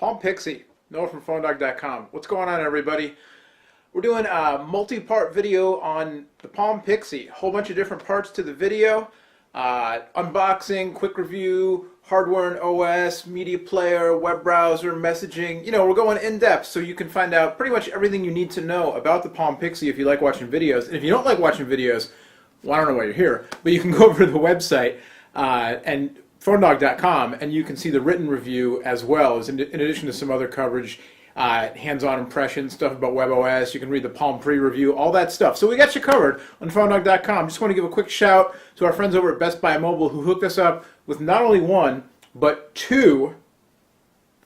Palm Pixi, Noah from PhoneDog.com. What's going on, everybody? We're doing a multi-part video on the Palm Pixi. A whole bunch of different parts to the video. Unboxing, quick review, hardware and OS, media player, web browser, messaging. You know, we're going in depth so you can find out pretty much everything you need to know about the Palm Pixi if you like watching videos. And if you don't like watching videos, well, I don't know why you're here, but you can go over to the website and PhoneDog.com, and you can see the written review as well, as in addition to some other coverage, hands-on impressions, stuff about WebOS. You can read the Palm pre-review, all that stuff. So we got you covered on PhoneDog.com. Just want to give a quick shout to our friends over at Best Buy Mobile who hooked us up with not only one, but two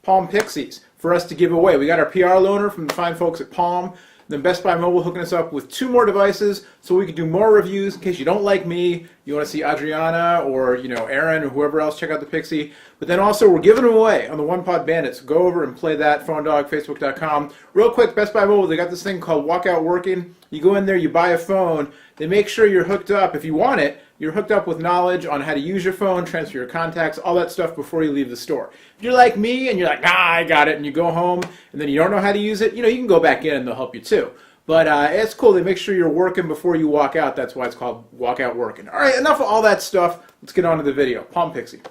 Palm Pixis for us to give away. We got our PR loaner from the fine folks at Palm. Then Best Buy Mobile hooking us up with two more devices so we can do more reviews in case you don't like me, you want to see Adriana or Aaron or whoever else, check out the Pixi. But then also we're giving them away on the One Pod Bandit, so go over and play that, PhoneDog, Facebook.com. Real quick, Best Buy Mobile, they got this thing called Walkout Working. You go in there, you buy a phone, they make sure you're hooked up. If you want it, you're hooked up with knowledge on how to use your phone, transfer your contacts, all that stuff before you leave the store. If you're like me and you're like, I got it, and you go home and then you don't know how to use it, you can go back in and they'll help you too. But it's cool. They make sure you're working before you walk out. That's why it's called Walkout Working. All right, enough of all that stuff. Let's get on to the video. Palm Pixi.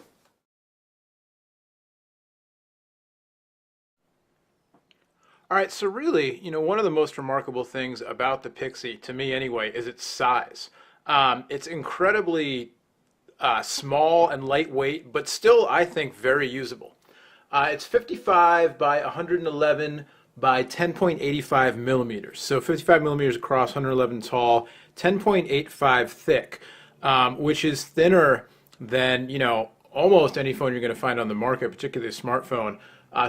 All right, so really, one of the most remarkable things about the Pixi, to me anyway, is its size. It's incredibly small and lightweight, but still, I think, very usable. It's 55 by 111 by 10.85 millimeters. So 55 millimeters across, 111 tall, 10.85 thick, which is thinner than, almost any phone you're going to find on the market, particularly a smartphone.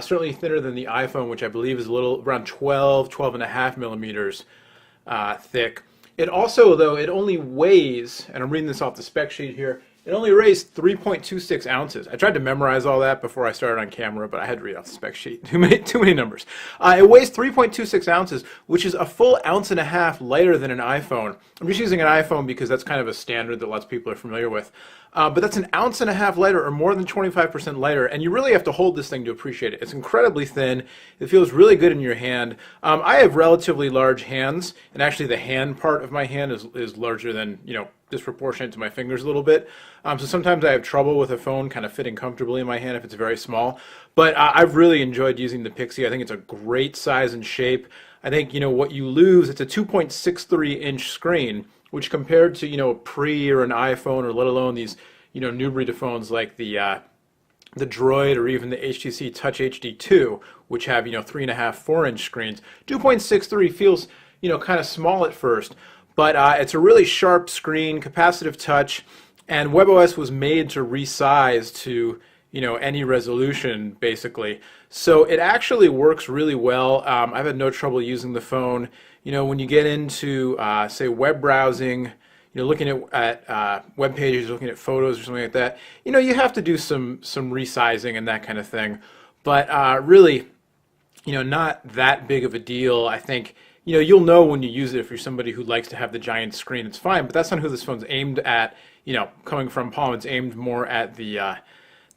Certainly thinner than the iPhone, which I believe is around 12 and a half millimeters thick. It also, though, it only weighs, and I'm reading this off the spec sheet here, it only weighs 3.26 ounces. I tried to memorize all that before I started on camera, but I had to read off the spec sheet. Too many numbers. It weighs 3.26 ounces, which is a full ounce and a half lighter than an iPhone. I'm just using an iPhone because that's kind of a standard that lots of people are familiar with. But that's an ounce and a half lighter, or more than 25% lighter, and you really have to hold this thing to appreciate it. It's incredibly thin. It feels really good in your hand. I have relatively large hands, and actually the hand part of my hand is larger than, disproportionate to my fingers a little bit. So sometimes I have trouble with a phone kind of fitting comfortably in my hand if it's very small. But I've really enjoyed using the Pixi. I think it's a great size and shape. I think, what you lose, it's a 2.63-inch screen, which compared to, a Pre or an iPhone, or let alone these, new breed of phones like the Droid or even the HTC Touch HD 2, which have, 3.5, 4-inch screens. 2.63 feels, kind of small at first, but it's a really sharp screen, capacitive touch, and WebOS was made to resize to, any resolution, basically. So it actually works really well. I've had no trouble using the phone. When you get into, say, web browsing, looking at web pages, looking at photos or something like that, you have to do some resizing and that kind of thing. But really, not that big of a deal. I think, you'll know when you use it if you're somebody who likes to have the giant screen. It's fine, but that's not who this phone's aimed at. Coming from Palm, it's aimed more at the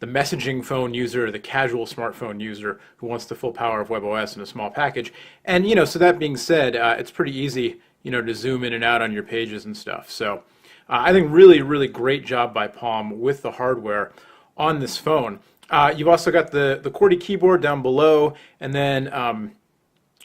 messaging phone user, the casual smartphone user who wants the full power of WebOS in a small package. And, so that being said, it's pretty easy, to zoom in and out on your pages and stuff. So I think really, really great job by Palm with the hardware on this phone. You've also got the QWERTY keyboard down below, and then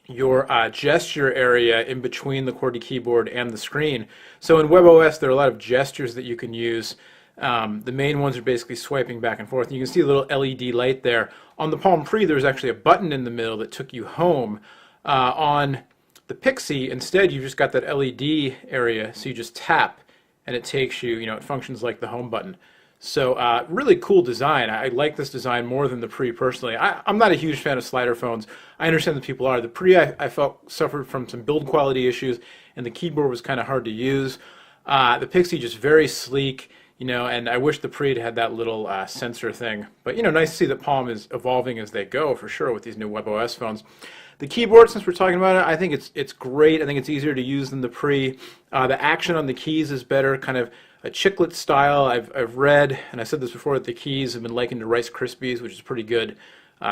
your gesture area in between the QWERTY keyboard and the screen. So in WebOS, there are a lot of gestures that you can use. The main ones are basically swiping back and forth. And you can see a little LED light there. On the Palm Pre, there's actually a button in the middle that took you home. On the Pixi, instead, you've just got that LED area, so you just tap, and it takes you, it functions like the home button. So really cool design. I like this design more than the Pre personally. I'm not a huge fan of slider phones. I understand that people are. The Pre I felt suffered from some build quality issues, and the keyboard was kind of hard to use. The Pixi just very sleek, and I wish the Pre had that little sensor thing. But nice to see that Palm is evolving as they go for sure with these new WebOS phones. The keyboard, since we're talking about it, I think it's great. I think it's easier to use than the Pre. The action on the keys is better, kind of a chiclet style. I've read, and I said this before, that the keys have been likened to Rice Krispies, which is pretty good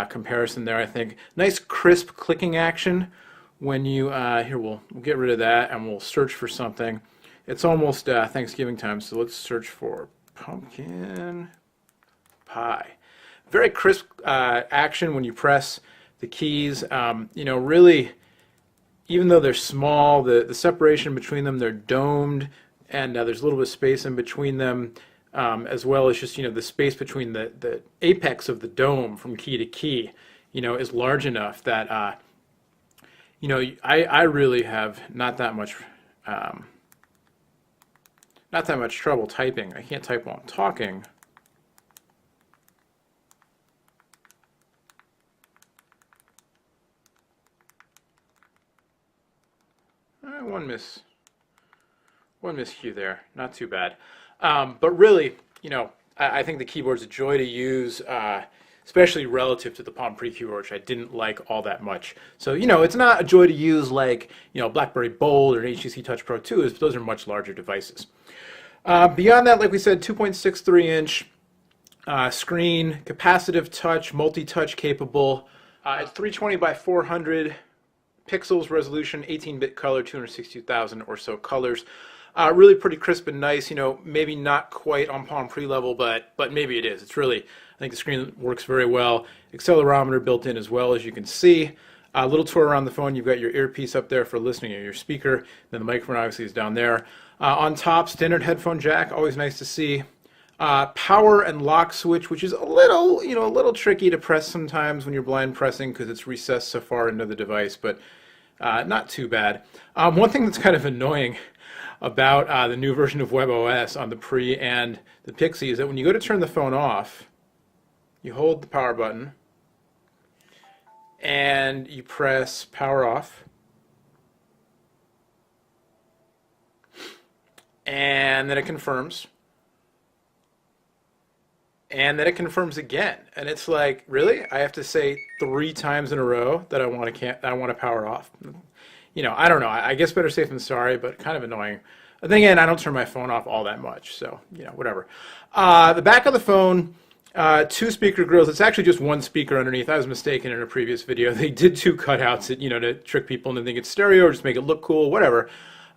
comparison there, I think. Nice crisp clicking action when you, here we'll get rid of that and we'll search for something. It's almost Thanksgiving time, so let's search for pumpkin pie. Very crisp action when you press the keys. You know, really, even though they're small, the separation between them, they're domed, and there's a little bit of space in between them, as well as just, you know, the space between the apex of the dome from key to key, you know, is large enough that, you know, I really have not that much trouble typing. I can't type while I'm talking. One miscue there, not too bad. But really, you know, I think the keyboard's a joy to use, especially relative to the Palm Pre keyboard, which I didn't like all that much. So, you know, it's not a joy to use like, you know, BlackBerry Bold or an HTC Touch Pro 2, those are much larger devices. Beyond that, like we said, 2.63-inch screen, capacitive touch, multi-touch capable. It's 320 by 400 pixels resolution, 18-bit color, 262,000 or so colors. Really pretty crisp and nice. You know, maybe not quite on Palm Pre level, but then it is. It's really, I think the screen works very well. Accelerometer built in as well, as you can see. A little tour around the phone. You've got your earpiece up there for listening, or your speaker. Then the microphone obviously is down there. On top, standard headphone jack. Always nice to see. Power and lock switch, which is a little, you know, a little tricky to press sometimes when you're blind pressing because it's recessed so far into the device, but not too bad. One thing that's kind of annoying about the new version of WebOS on the Pre and the Pixi is that when you go to turn the phone off, you hold the power button and you press power off, and then it confirms, and then it confirms again, and it's like, really? I have to say 3 times in a row that I want to power off. You know, I don't know. I guess better safe than sorry, but kind of annoying. But then again, I don't turn my phone off all that much, so, you know, whatever. The back of the phone, 2 speaker grills. It's actually just 1 speaker underneath. I was mistaken in a previous video. They did 2 cutouts, you know, to trick people into thinking it's stereo or just make it look cool, whatever.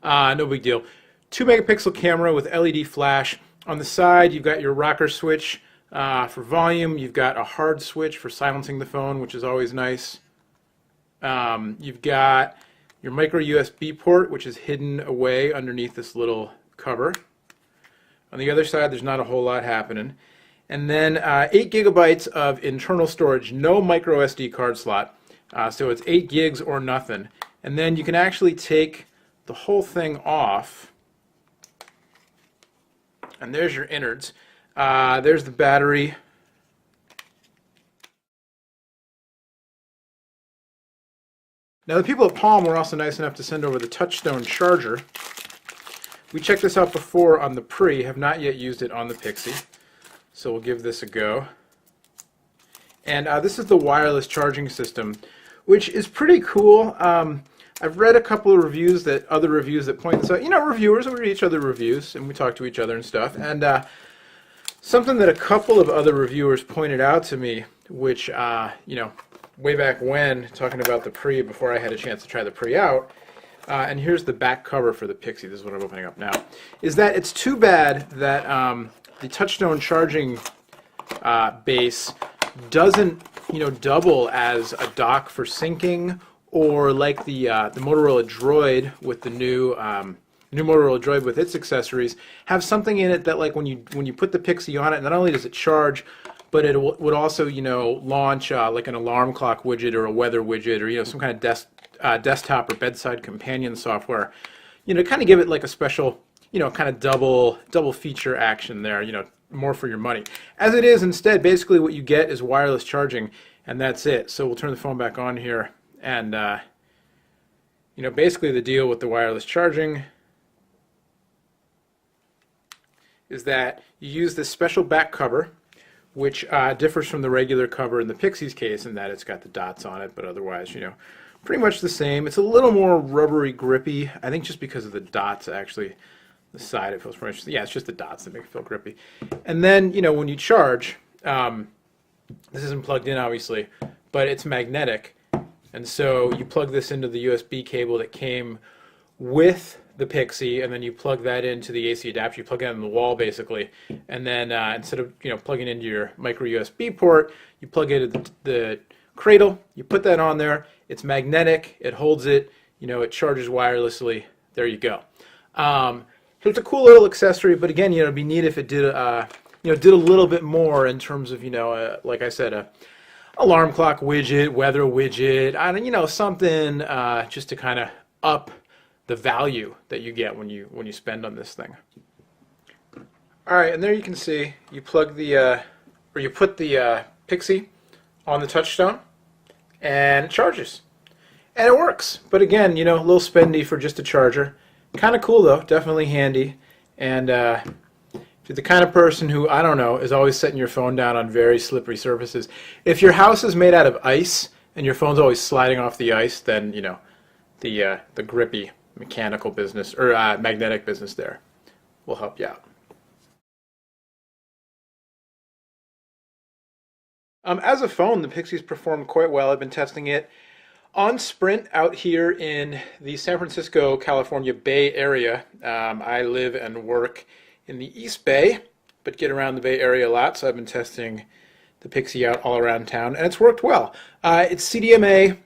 No big deal. 2 megapixel camera with LED flash. On the side, you've got your rocker switch for volume. You've got a hard switch for silencing the phone, which is always nice. You've got your micro USB port, which is hidden away underneath this little cover. On the other side, there's not a whole lot happening. And then 8 gigabytes of internal storage, no micro SD card slot. So it's 8 gigs or nothing. And then you can actually take the whole thing off. And there's your innards. There's the battery. Now the people at Palm were also nice enough to send over the Touchstone charger. We checked this out before on the Pre, have not yet used it on the Pixi. So we'll give this a go. And this is the wireless charging system, which is pretty cool. I've read a couple of reviews other reviews that point this out. You know, reviewers, we read each other reviews and we talk to each other and stuff. And something that a couple of other reviewers pointed out to me, which, you know, way back when, talking about the Pre, before I had a chance to try the Pre out, and here's the back cover for the Pixi, this is what I'm opening up now, is that it's too bad that the Touchstone charging base doesn't, you know, double as a dock for syncing, or like the Motorola Droid with the new Motorola Droid with its accessories, have something in it that, like, when you put the Pixi on it, not only does it charge, but it would also, you know, launch like an alarm clock widget or a weather widget, or, you know, some kind of desktop or bedside companion software, you know, kind of give it like a special, you know, kind of double feature action there, you know, more for your money. As it is, instead, basically what you get is wireless charging, and that's it. So we'll turn the phone back on here, and you know, basically the deal with the wireless charging is that you use this special back cover, which differs from the regular cover in the Pixi's case in that it's got the dots on it, but otherwise, you know, pretty much the same. It's a little more rubbery, grippy, I think just because of the dots, actually. The side, it feels pretty much, yeah, it's just the dots that make it feel grippy. And then, you know, when you charge, you This isn't plugged in, obviously, but it's magnetic. And so you plug this into the USB cable that came with the Pixi, and then you plug that into the AC adapter. You plug it in the wall, basically, and then instead of plugging into your micro USB port, you plug it into the cradle. You put that on there. It's magnetic. It holds it. It charges wirelessly. There you go. So it's a cool little accessory, but again, it'd be neat if it did did a little bit more in terms of like I said, a alarm clock widget, weather widget, something just to kind of up the value that you get when you spend on this thing. All right, and there you can see you plug the you put the Pixi on the touchstone, and it charges, and it works. But again, a little spendy for just a charger. Kind of cool though, definitely handy. And if you're the kind of person who, I don't know, is always setting your phone down on very slippery surfaces, if your house is made out of ice and your phone's always sliding off the ice, then the grippy mechanical business or magnetic business there will help you out. As a phone, the Pixi's performed quite well. I've been testing it on Sprint out here in the San Francisco, California Bay Area. I live and work in the East Bay, but get around the Bay Area a lot, so I've been testing the Pixi out all around town, and it's worked well. It's CDMA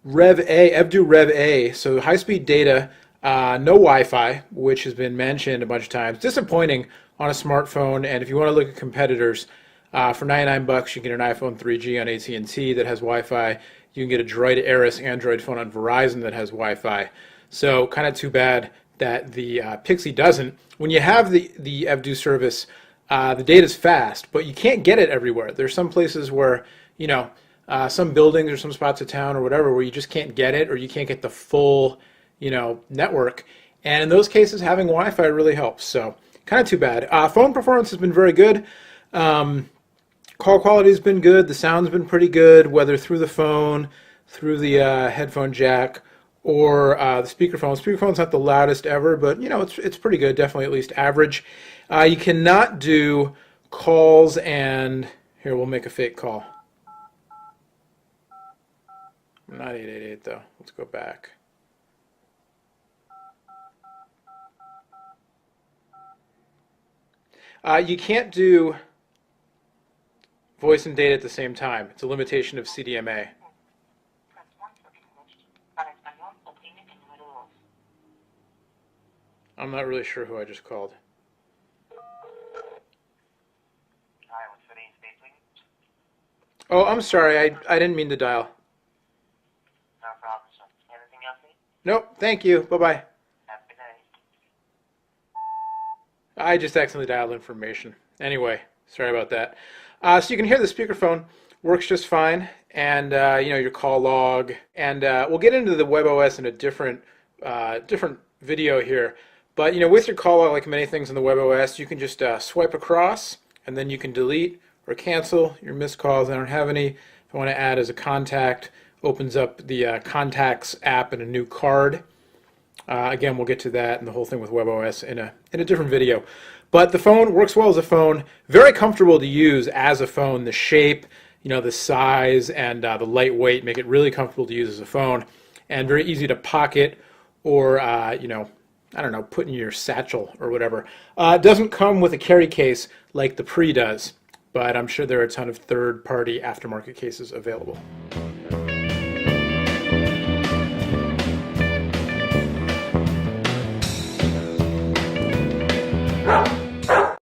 Rev A, EVDO Rev A, so high-speed data, no Wi-Fi, which has been mentioned a bunch of times. Disappointing on a smartphone, and if you want to look at competitors, for $99 you can get an iPhone 3G on AT&T that has Wi-Fi. You can get a Droid Aeris Android phone on Verizon that has Wi-Fi. So kind of too bad that the Pixi doesn't. When you have the EVDO service, the data's fast, but you can't get it everywhere. There's some places where, some buildings or some spots of town or whatever where you just can't get it, or you can't get the full, network. And in those cases, having Wi-Fi really helps. So kind of too bad. Phone performance has been very good. Call quality has been good. The sound's been pretty good, whether through the phone, through the headphone jack, or the speakerphone. Speakerphone's not the loudest ever, but it's pretty good. Definitely at least average. You cannot do calls, and here we'll make a fake call. Not 888 though. Let's go back. You can't do voice and data at the same time. It's a limitation of CDMA. I'm not really sure who I just called. Oh, I'm sorry. I didn't mean to dial. No problem, sir. Anything else? Nope. Thank you. Bye-bye. Have a good day. I just accidentally dialed information. Anyway, sorry about that. So you can hear the speakerphone works just fine, and your call log, and we'll get into the WebOS in a different video here. But with your call log, like many things in the WebOS, you can just swipe across, and then you can delete or cancel your missed calls. I don't have any. If I want to add as a contact, opens up the Contacts app in a new card. Again, we'll get to that and the whole thing with WebOS in a different video. But the phone works well as a phone. Very comfortable to use as a phone. The shape, the size, and the lightweight make it really comfortable to use as a phone, and very easy to pocket or I don't know, put in your satchel or whatever. It doesn't come with a carry case like the Pre does, but I'm sure there are a ton of third-party aftermarket cases available.